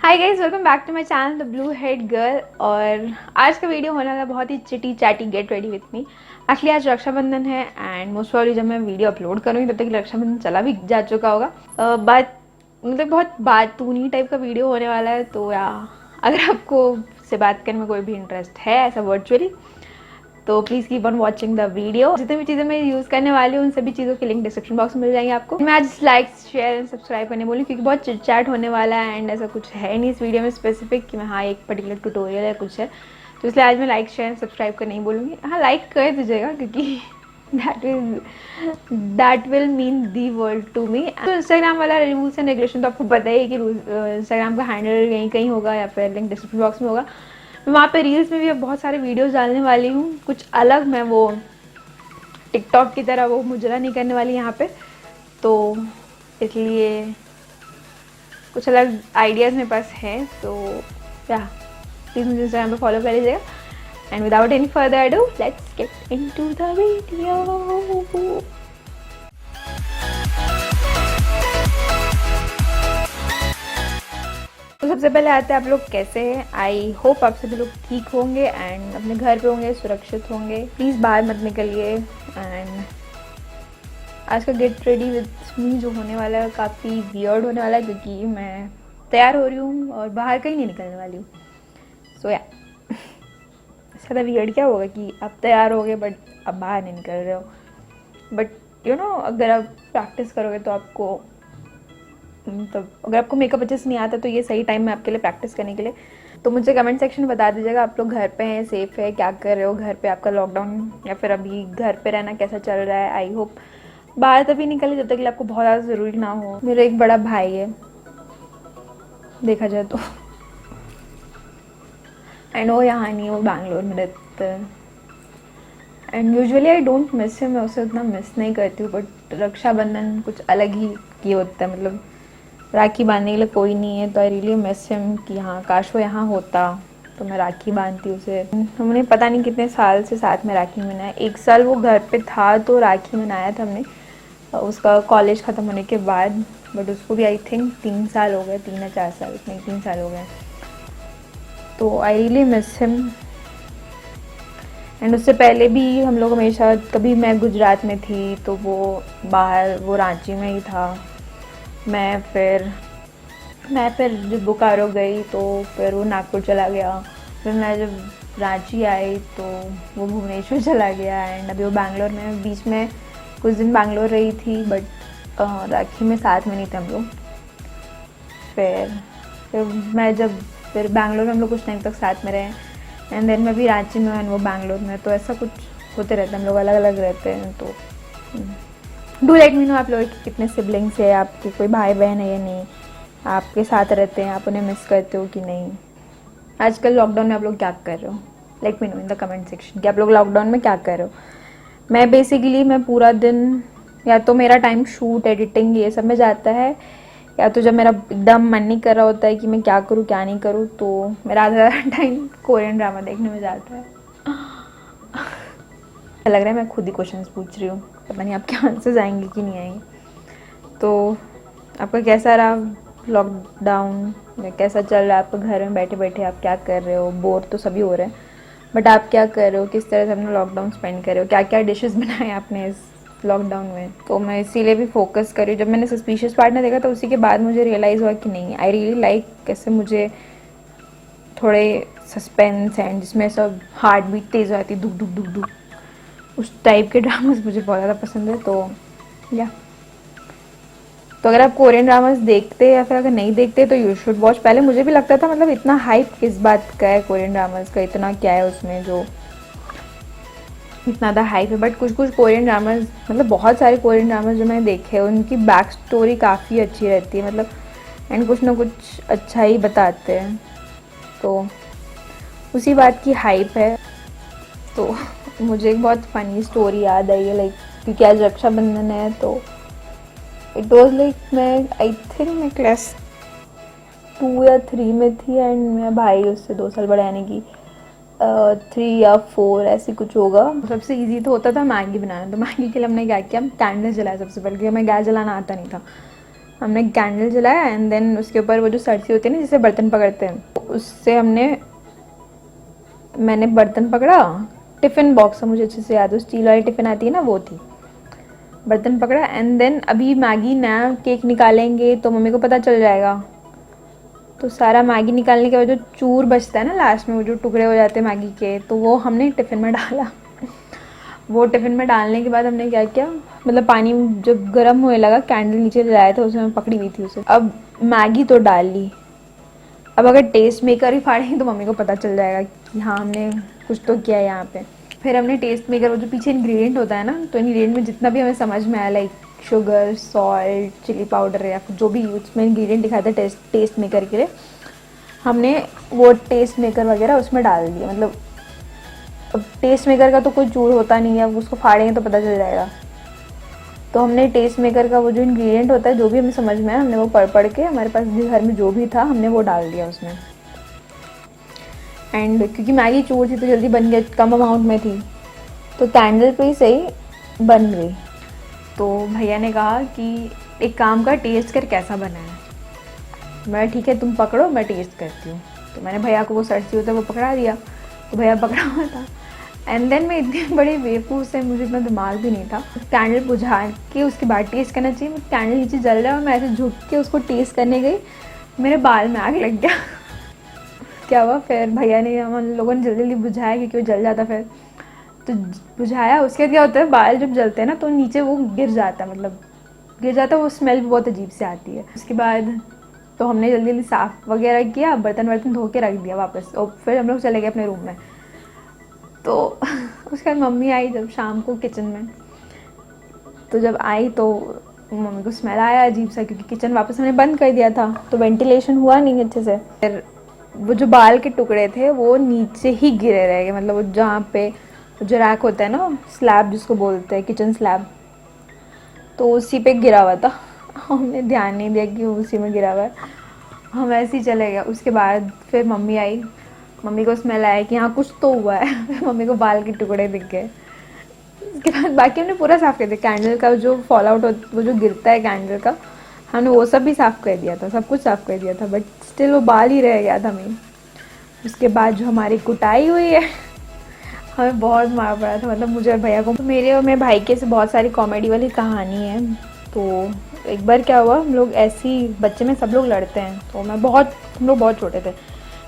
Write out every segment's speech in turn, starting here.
Hi guys, welcome back to my channel the blue head girl. और आज का video होने वाला बहुत ही chitty chatty. Get ready with me. Actually आज रक्षाबंधन है एंड मोस्ट प्रॉब्ली जब मैं वीडियो अपलोड करूँगी तब तक रक्षाबंधन चला भी जा चुका होगा। बात मतलब बहुत बातूनी टाइप का वीडियो होने वाला है। तो या अगर आपको से बात करने में कोई भी इंटरेस्ट है ऐसा वर्चुअली, तो please keep on watching the video. जितनी भी चीज़ें मैं यूज़ करने वाली हूँ उन सभी चीज़ों के लिंक डिस्क्रिप्शन बॉक्स में मिल जाएंगे आपको। मैं आज लाइक शेयर एंड सब्सक्राइब करने बोलूँ क्योंकि बहुत चिट चैट होने वाला है एंड ऐसा कुछ है नहीं इस वीडियो में स्पेसिफिक कि मैं हाँ एक पर्टिकुलर ट्यूटोरियल है कुछ है, तो इसलिए आज मैं लाइक शेयर एंड सब्सक्राइब कर नहीं बोलूँगी। हाँ, लाइक कर दीजिएगा क्योंकि that will mean the world to me. तो इंस्टाग्राम वाला रूल्स एंड रेगुलेशन तो आपको पता ही है कि इंस्टाग्राम का हैंडल यहीं कहीं होगा या फिर लिंक डिस्क्रिप्शन बॉक्स में होगा। मैं वहाँ पे रील्स में भी अब बहुत सारे वीडियोस डालने वाली हूँ, कुछ अलग। मैं वो टिकटॉक की तरह वो मुजरा नहीं करने वाली यहाँ पे, तो इसलिए कुछ अलग आइडियाज़ मेरे पास हैं। तो या प्लीज़ मुझे इंस्टाग्राम पे फॉलो कर लीजिएगा। And without any further ado let's get into the video. तो सबसे पहले आते हैं आप लोग कैसे हैं। आई होप आप सभी लोग ठीक होंगे एंड अपने घर पे होंगे, सुरक्षित होंगे। प्लीज़ बाहर मत निकलिए। एंड आज का गेट रेडी विथ मी जो होने वाला है काफ़ी वियर्ड होने वाला है क्योंकि मैं तैयार हो रही हूँ और बाहर कहीं नहीं निकलने वाली हूँ। सो या ज़्यादा वियर्ड क्या होगा कि आप तैयार हो गए बट आप बाहर नहीं निकल रहे हो। बट यू नो अगर आप प्रैक्टिस करोगे तो आपको मतलब अगर आपको मेकअप अच्छे से नहीं आता तो ये सही टाइम है आपके लिए प्रैक्टिस करने के लिए। तो मुझे कमेंट सेक्शन में बता दीजिएगा आप लोग घर पे हैं, सेफ है, क्या कर रहे हो घर पे, आपका लॉकडाउन या फिर अभी घर पे रहना कैसा चल रहा है। आई होप बाहर तभी निकले जब तक कि आपको बहुत ज़्यादा ज़रूरी ना हो। मेरा एक बड़ा भाई है देखा जाए तो, एंड वो यहाँ नहीं, वो बैंगलोर में रहता है। And usually I don't miss him, मैं उसे उतना मिस नहीं करती हूँ। बट रक्षाबंधन कुछ अलग ही ये होता है, मतलब राखी बांधने के लिए कोई नहीं है तो आई रियली मिस हिम कि हाँ काश वो यहाँ होता तो मैं राखी बांधती उसे। हमने पता नहीं कितने साल से साथ में राखी मनाया। एक साल वो घर पे था तो राखी मनाया था हमने उसका कॉलेज ख़त्म होने के बाद। बट उसको भी आई थिंक 3 साल हो गए, 3 या 4 साल, नहीं 3 साल हो गए। तो I really miss him. And उससे पहले भी हम लोग हमेशा, कभी मैं गुजरात में थी तो वो बाहर, वो रांची में ही था। मैं फिर जब बोकारो गई तो फिर वो नागपुर चला गया। फिर मैं जब रांची आई तो वो भुवनेश्वर चला गया। एंड अभी वो बैंगलोर में, बीच में कुछ दिन बैंगलोर रही थी बट राखी में साथ में नहीं थे हम लोग। फिर बैंगलोर में हम लोग कुछ टाइम तक साथ में रहे एंड देन मैं भी रांची में एंड वो बैंगलोर में। तो ऐसा कुछ होते रहता है, हम लोग अलग अलग रहते हैं। तो डू लेट मी नो आप लोग कितने सिबलिंग्स है, आपके कोई भाई बहन है या नहीं, आपके साथ रहते हैं, आप उन्हें मिस करते हो कि नहीं। आजकल लॉकडाउन में आप लोग क्या कर रहे हो, let me know in the comment section कि आप लोग लॉकडाउन में क्या कर रहे हो। मैं पूरा दिन, या तो मेरा टाइम शूट एडिटिंग ये सब में जाता है, या तो जब मेरा एकदम मन नहीं कर रहा होता है कि मैं क्या करूँ क्या नहीं करूँ तो मेरा आधा टाइम कोरियन ड्रामा देखने में जाता है। लग रहा है मैं खुद ही क्वेश्चंस पूछ रही हूँ, पता नहीं आपके आंसर्स आएंगे कि नहीं आएंगे। तो आपका कैसा रहा लॉकडाउन, या कैसा चल रहा है आपका, घर में बैठे बैठे आप क्या कर रहे हो। बोर तो सभी हो रहे हैं बट आप क्या कर रहे हो, किस तरह से अपना लॉकडाउन स्पेंड कर रहे हो, क्या क्या डिशेस बनाए आपने इस लॉकडाउन में। तो मैं इसीलिए भी फोकस कर रही हूँ। जब मैंने सस्पिशियस पार्टनर देखा तो उसी के बाद मुझे रियलाइज़ हुआ कि नहीं, आई रियली लाइक कैसे मुझे थोड़े सस्पेंस एंड जिसमें सब हार्ट बीट तेज़ हो जाती है, दुख दुख दुख दुख, उस टाइप के ड्रामास मुझे बहुत ज़्यादा पसंद है। तो या तो अगर आप कोरियन ड्रामास देखते हैं या फिर अगर नहीं देखते तो यू शुड वॉच। पहले मुझे भी लगता था मतलब इतना हाइप किस बात का है कोरियन ड्रामास का, इतना क्या है उसमें जो इतना ज़्यादा हाइप है। बट कुछ कुछ कोरियन ड्रामास, मतलब बहुत सारे कोरियन ड्रामास जो मैंने देखे हैं उनकी बैक स्टोरी काफ़ी अच्छी रहती है, मतलब एंड कुछ ना कुछ अच्छा ही बताते हैं। तो उसी बात की हाइप है। तो मुझे एक बहुत फ़नी स्टोरी याद आई है, लाइक क्योंकि आज रक्षाबंधन है तो इट वॉज लाइक मैं आई थिंक मैं क्लास 2 या 3 में थी एंड मेरा भाई उससे 2 साल बड़ा, यानी कि 3 या 4 ऐसी कुछ होगा। सबसे इजी तो होता था मैगी बनाना। तो मैगी के लिए हमने क्या किया, हम कैंडल्स जलाए सबसे पहले क्योंकि हमें गैस जलाना आता नहीं था। हमने कैंडल जलाया एंड देन उसके ऊपर वो जो सरसी होती है ना जिससे बर्तन पकड़ते हैं, उससे मैंने बर्तन पकड़ा। टिफ़िन बॉक्स मुझे अच्छे से याद है, स्टील वाली टिफ़िन आती है ना, वो थी। बर्तन पकड़ा एंड देन अभी मैगी नया केक निकालेंगे तो मम्मी को पता चल जाएगा, तो सारा मैगी निकालने के बाद जो चूर बचता है ना लास्ट में, वो जो टुकड़े हो जाते हैं मैगी के, तो वो हमने टिफ़िन में डाला। वो टिफ़िन में डालने के बाद हमने क्या किया, मतलब पानी जब गर्म होने लगा, कैंडल नीचे लाया था उसमें पकड़ी हुई थी उसे, अब मैगी तो डाल ली। अब अगर टेस्ट मेकर ही फाड़ेंगे तो मम्मी को पता चल जाएगा कि हाँ हमने कुछ तो किया है यहाँ पे। फिर हमने टेस्ट मेकर, वो जो पीछे इंग्रेडिएंट होता है ना, तो इंग्रेडिएंट में जितना भी हमें समझ में आया, like sugar, salt, chilli powder या फिर जो भी उसमें इंग्रेडिएंट दिखाया था टेस्ट मेकर के लिए, हमने वो टेस्ट मेकर वगैरह उसमें डाल दिया। मतलब अब टेस्ट मेकर का तो कोई चूर होता नहीं है, अब उसको फाड़ेंगे तो पता चल जाएगा। तो हमने टेस्ट मेकर का वो जो इंग्रेडिएंट होता है, जो भी हमें समझ में आया, हमने वो पढ़ के, हमारे पास भी घर में जो भी था हमने वो डाल दिया उसमें। एंड क्योंकि मैगी चूर थी तो जल्दी बन गया, कम अमाउंट में थी, तो कैंडल पे ही सही बन गई। तो भैया ने कहा कि एक काम का, टेस्ट कर कैसा बना है। मैं ठीक है तुम पकड़ो, मैं टेस्ट करती हूँ। तो मैंने भैया को वो सरसी होता है वो पकड़ा दिया, तो भैया पकड़ा हुआ था। एंड देन मैं इतनी बड़ी बेवकूफ़ से, मुझे इतना दिमाग भी नहीं था, कैंडल बुझा के उसके बाद टेस्ट करना चाहिए। कैंडल नीचे जल रहा है और मैं ऐसे झुक के उसको टेस्ट करने गई, मेरे बाल में आग लग गया। क्या हुआ फिर, भैया ने, हम लोगों ने जल्दी जल्दी बुझाया क्योंकि वो जल जाता फिर, तो बुझाया। उसके बाद क्या होता है, बाल जब जलते हैं ना तो नीचे वो गिर जाता है, मतलब गिर जाता है, वो स्मेल भी बहुत अजीब से आती है। उसके बाद तो हमने जल्दी जल्दी साफ़ वगैरह किया, बर्तन वर्तन धो के रख दिया वापस, और फिर हम लोग चले गए अपने रूम में। तो उसके बाद मम्मी आई जब शाम को किचन में, तो जब आई तो मम्मी को स्मेल आया अजीब सा, क्योंकि किचन वापस हमने बंद कर दिया था तो वेंटिलेशन हुआ नहीं अच्छे से। फिर वो जो बाल के टुकड़े थे वो नीचे ही गिरे रह गए, मतलब वो जहाँ पे जो रैक होता है ना, स्लैब जिसको बोलते हैं, किचन स्लैब, तो उसी पे गिरा हुआ था। हमने ध्यान नहीं दिया कि वो उसी में गिरा हुआ है, हम ऐसे ही चले गए। उसके बाद फिर मम्मी आई, मम्मी को स्मेल आया कि हाँ कुछ तो हुआ है। मम्मी को बाल के टुकड़े दिख गए। उसके बाद बाकी हमने पूरा साफ़ कर दिया, कैंडल का जो फॉल आउट वो जो गिरता है कैंडल का, हमने वो सब भी साफ़ कर दिया था, सब कुछ साफ़ कर दिया था, बट स्टिल वो बाल ही रह गया था मेन। उसके बाद जो हमारी कुटाई हुई है, हमें बहुत मार पड़ा था, मतलब मुझे और भैया को। तो मेरे और मेरे भाई के से बहुत सारी कॉमेडी वाली कहानी है। तो एक बार क्या हुआ, हम लोग ऐसे ही बच्चे में सब लोग लड़ते हैं, तो हम लोग बहुत छोटे थे,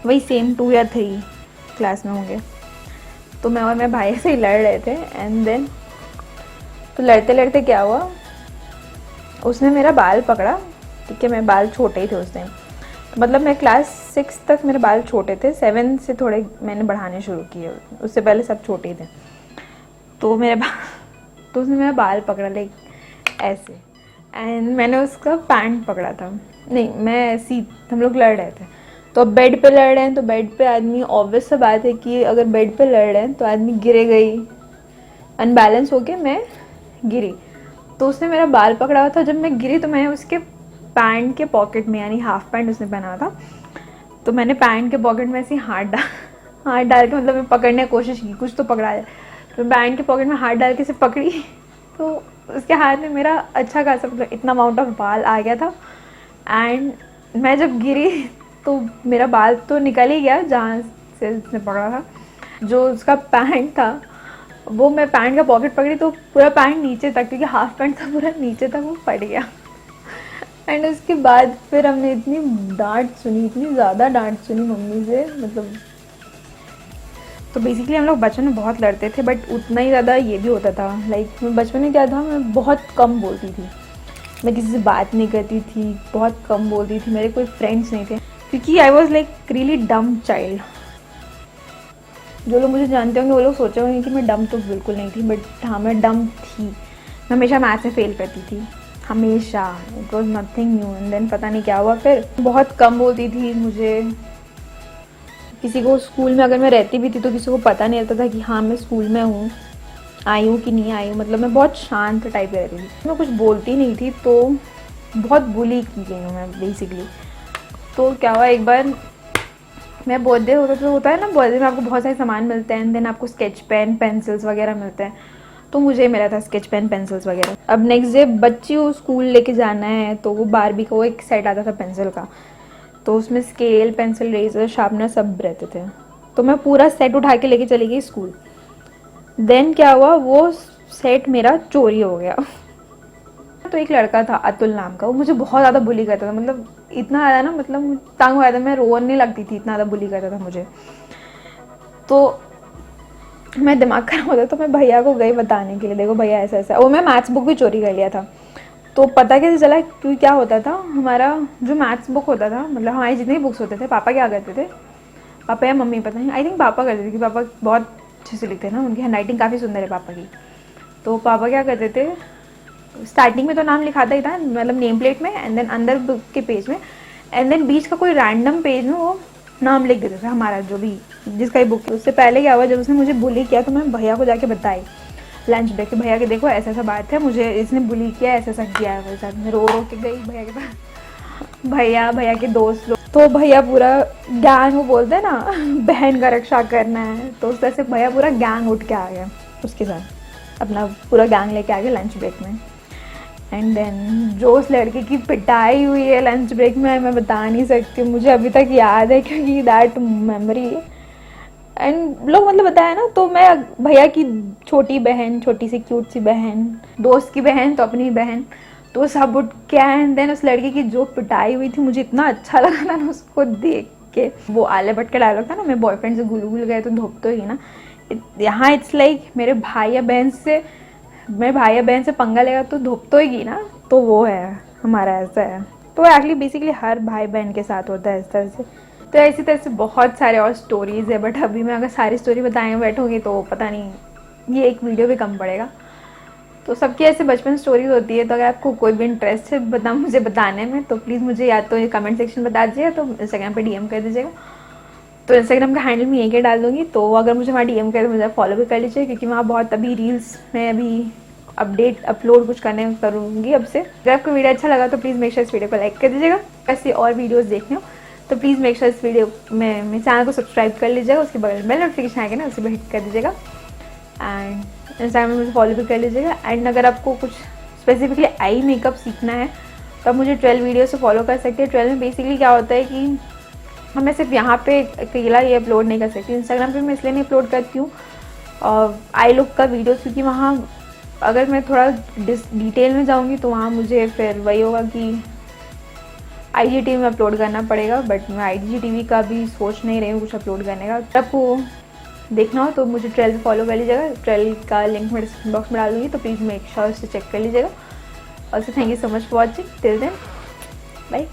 वही सेम 2 या 3 क्लास में होंगे। तो मैं और मेरे भाई से ही लड़ रहे थे एंड देन तो लड़ते लड़ते क्या हुआ, उसने मेरा बाल पकड़ा, ठीक है, मेरे बाल छोटे ही थे उस टाइम, तो मतलब मैं क्लास 6 तक मेरे बाल छोटे थे, 7 से थोड़े मैंने बढ़ाने शुरू किए, उससे पहले सब छोटे ही थे। तो तो उसने मेरा बाल पकड़ा लाइक ऐसे, एंड मैंने उसका पैंट पकड़ा था, नहीं मैं ऐसी, हम लोग लड़ रहे थे। तो अब बेड पे लड़ रहे हैं, तो बेड पे आदमी, ऑब्वियस सा बात है कि अगर बेड पे लड़ रहे हैं तो आदमी गिरे गई, अनबैलेंस होके मैं गिरी। तो उसने मेरा बाल पकड़ा हुआ था, जब मैं गिरी तो मैंने उसके पैंट के पॉकेट में, यानी हाफ पैंट उसने पहना हुआ था, तो मैंने पैंट के पॉकेट में ऐसे हाथ डाल के, मतलब मैं पकड़ने की कोशिश की कुछ तो पकड़ा जाए, तो पैंट के पॉकेट में हाथ डाल के से पकड़ी, तो उसके हाथ में मेरा अच्छा खासा, मतलब इतना अमाउंट ऑफ बाल आ गया था। एंड मैं जब गिरी तो मेरा बाल तो निकल ही गया जहाँ से उसने पकड़ा था, जो उसका पैंट था वो मैं पैंट का पॉकेट पकड़ी तो पूरा पैंट नीचे तक, क्योंकि हाफ पैंट था पूरा नीचे तक, वो फट गया। एंड उसके बाद फिर हमने इतनी डांट सुनी, इतनी ज़्यादा डांट सुनी मम्मी से, मतलब। तो बेसिकली हम लोग बचपन में बहुत लड़ते थे, बट उतना ही ज़्यादा ये भी होता था, लाइक मैं बचपन में क्या था, मैं बहुत कम बोलती थी, मैं किसी से बात नहीं करती थी, बहुत कम बोलती थी, मेरे कोई फ्रेंड्स नहीं थे, क्योंकि आई वॉज लाइक रियली डम चाइल्ड। जो लोग मुझे जानते होंगे वो लोग सोचे होंगे कि मैं डम तो बिल्कुल नहीं थी, बट हाँ मैं डम थी। मैं हमेशा मैथ्स में फेल करती थी, हमेशा, it was nothing new. And then पता नहीं क्या हुआ, फिर बहुत कम बोलती थी, मुझे किसी को स्कूल में अगर मैं रहती भी थी तो किसी को पता नहीं रहता था कि हाँ मैं स्कूल में हूँ, आई हूँ कि नहीं आई हूँ, मतलब मैं बहुत शांत टाइप की रहती थी, मैं कुछ बोलती नहीं थी, तो बहुत बुली की गई हूँ मैं बेसिकली। तो क्या हुआ, एक बार मैं बर्थडे होता है ना, बर्थडे में आपको बहुत सारे सामान मिलते हैं, देन आपको स्केच पेन, पेंसिल्स वगैरह मिलते हैं, तो मुझे मिला था स्केच पेन पेंसिल्स वगैरह। अब नेक्स्ट डे बच्ची को स्कूल लेके जाना है, तो वो बारबी का वो एक सेट आता था पेंसिल का, तो उसमें स्केल, पेंसिल, रेजर, शार्पनर सब रहते थे। तो मैं पूरा सेट उठा के लेके चली गई स्कूल। देन क्या हुआ, वो सेट मेरा चोरी हो गया। तो एक लड़का था अतुल नाम का, वो मुझे बहुत ज़्यादा बुली करता था, मतलब इतना ज़्यादा ना, मतलब तंग हुआ था, मैं रोने लगती थी, इतना ज़्यादा बुली करता था मुझे। तो मैं दिमाग खराब होता, तो मैं भैया को गई बताने के लिए, देखो भैया ऐसा ऐसा। वो मैं मैथ्स बुक भी चोरी कर लिया था। तो पता कैसे चला, क्योंकि क्या होता था, हमारा जो मैथ्स बुक होता था, मतलब हमारे जितने बुक्स होते थे, पापा क्या करते थे, पापा या मम्मी पता नहीं, आई थिंक पापा करते थे, कि पापा बहुत अच्छे से लिखते हैं ना, उनकी हैंड राइटिंग काफ़ी सुंदर है पापा की। तो पापा क्या करते थे, स्टार्टिंग में तो नाम लिखाता ही था, मतलब नेम प्लेट में, एंड देन अंदर बुक के पेज में, एंड देन बीच का कोई रैंडम पेज में वो नाम लिख देते थे हमारा, जो भी जिसका ही बुक है। उससे पहले क्या हुआ, जब उसने मुझे बुली किया, तो मैं भैया को जाके बताई लंच ब्रेक के, भैया के देखो ऐसा ऐसा बात है, मुझे इसने बुली किया, ऐसा ऐसा किया है मेरे साथ। मैं रो रो के गई भैया के पास, भैया के दोस्त लोग, तो भैया पूरा गैंग, वो बोलते हैं ना बहन का रक्षा करना है, तो उस तरह से भैया पूरा गैंग उठ के आ गया, उसके साथ अपना पूरा गैंग लेके आ गया लंच ब्रेक में। एंड देन जो उस लड़के की पिटाई हुई है लंच ब्रेक में, मैं बता नहीं सकती, मुझे अभी तक याद है, क्योंकि दैट मेमोरी। एंड लोग मतलब बताया ना, तो मैं भैया की छोटी बहन, छोटी सी क्यूट सी बहन, दोस्त की बहन तो अपनी बहन, तो सब उठ के, एंड देन उस लड़के की जो पिटाई हुई थी, मुझे इतना अच्छा लगा था ना उसको देख के। वो आलिया भट्ट का डायलॉग था ना, मेरे बॉयफ्रेंड से गुल गए तो धोप तो ही ना, यहाँ इट्स लाइक मेरे भाई या बहन से पंगा लेगा तो धोप तो ही ना, तो वो है हमारा, ऐसा है। तो एक्चुअली बेसिकली हर भाई बहन के साथ होता है इस तरह से। तो इसी तरह से बहुत सारे और स्टोरीज़ है, बट अभी मैं अगर सारी स्टोरी बताए बैठूँगी तो पता नहीं, ये एक वीडियो भी कम पड़ेगा। तो सबकी ऐसे बचपन स्टोरीज होती है, तो अगर आपको कोई भी इंटरेस्ट है मुझे बताने में, तो प्लीज़ मुझे या तो कमेंट सेक्शन में बता दीजिएगा, तो इंस्टाग्राम पे डीएम कर दीजिएगा। तो इंस्टाग्राम का हैंडल मैं यहीं के डाल दूँगी, तो अगर मुझे वहाँ डीएम करे तो मुझे फॉलो भी कर लीजिए, क्योंकि वहाँ बहुत अभी रील्स में अभी अपडेट अपलोड कुछ करूँगी अब से। अगर आपको वीडियो अच्छा लगा तो प्लीज़ मेक श्योर इस वीडियो को लाइक कर दीजिएगा। ऐसे और वीडियोस देखने हो तो प्लीज़ मेक श्योर इस वीडियो में मेरे चैनल को सब्सक्राइब कर लीजिएगा, उसके बगल में बेल नोटिफिकेशन आएगा ना, उसे भी हिट कर दीजिएगा, एंड इंस्टाग्राम में मुझे फॉलो भी कर लीजिएगा। एंड अगर आपको कुछ स्पेसिफिकली आई मेकअप सीखना है तो आप मुझे 12 वीडियो से फॉलो कर सकते हैं। 12 में बेसिकली क्या होता है कि मैं सिर्फ यहाँ पे अकेला ये अपलोड नहीं कर सकती, इंस्टाग्राम पे मैं इसलिए नहीं अपलोड करती हूँ आई लुक का वीडियोस, क्योंकि वहाँ अगर मैं थोड़ा डिटेल में जाऊँगी तो वहाँ मुझे फिर वही होगा कि IGTV में अपलोड करना पड़ेगा, बट मैं IGTV का भी सोच नहीं रही हूँ कुछ अपलोड करने का। आपको देखना हो तो मुझे 12 फॉलो कर लीजिएगा, 12 का लिंक मैं डिस्क्रिप्शन बॉक्स में डाल दूँगी, तो प्लीज़ मेक श्योर से चेक कर लीजिएगा। Also thank you so much for watching, till then bye.